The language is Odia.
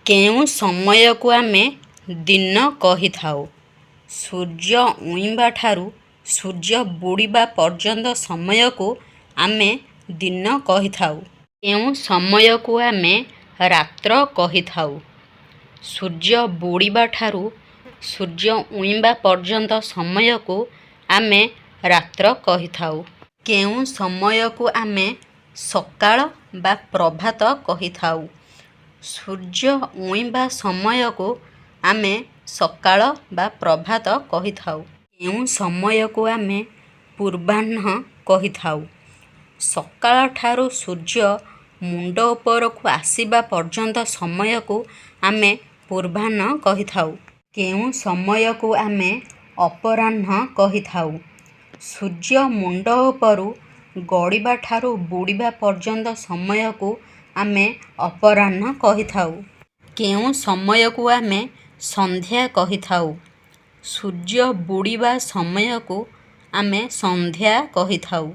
କେଉଁ ସମୟକୁ ଆମେ ଦିନ କହିଥାଉ? ସୂର୍ଯ୍ୟ ଉଇଁବା ଠାରୁ ସୂର୍ଯ୍ୟ ବୁଡ଼ିବା ପର୍ଯ୍ୟନ୍ତ ସମୟକୁ ଆମେ ଦିନ କହିଥାଉ। କେଉଁ ସମୟକୁ ଆମେ ରାତ୍ର କହିଥାଉ? ସୂର୍ଯ୍ୟ ବୁଡ଼ିବା ଠାରୁ ସୂର୍ଯ୍ୟ ଉଇଁବା ପର୍ଯ୍ୟନ୍ତ ସମୟକୁ ଆମେ ରାତ୍ର କହିଥାଉ। କେଉଁ ସମୟକୁ ଆମେ ସକାଳ ବା ପ୍ରଭାତ କହିଥାଉ? ସୂର୍ଯ୍ୟ ଉଇଁବା ସମୟକୁ ଆମେ ସକାଳ ବା ପ୍ରଭାତ କହିଥାଉ। କେଉଁ ସମୟକୁ ଆମେ ପୂର୍ବାହ୍ନ କହିଥାଉ? ସକାଳ ଠାରୁ ସୂର୍ଯ୍ୟ ମୁଣ୍ଡ ଉପରକୁ ଆସିବା ପର୍ଯ୍ୟନ୍ତ ସମୟକୁ ଆମେ ପୂର୍ବାହ୍ନ କହିଥାଉ। କେଉଁ ସମୟକୁ ଆମେ ଅପରାହ୍ନ କହିଥାଉ? ସୂର୍ଯ୍ୟ ମୁଣ୍ଡ ଉପରୁ ଗଡ଼ିବା ଠାରୁ ବୁଡ଼ିବା ପର୍ଯ୍ୟନ୍ତ ସମୟକୁ ଆମେ ଅପରାହ୍ନ କହିଥାଉ। କେଉଁ ସମୟକୁ ଆମେ ସନ୍ଧ୍ୟା କହିଥାଉ? ସୂର୍ଯ୍ୟ ବୁଡ଼ିବା ସମୟକୁ ଆମେ ସନ୍ଧ୍ୟା କହିଥାଉ।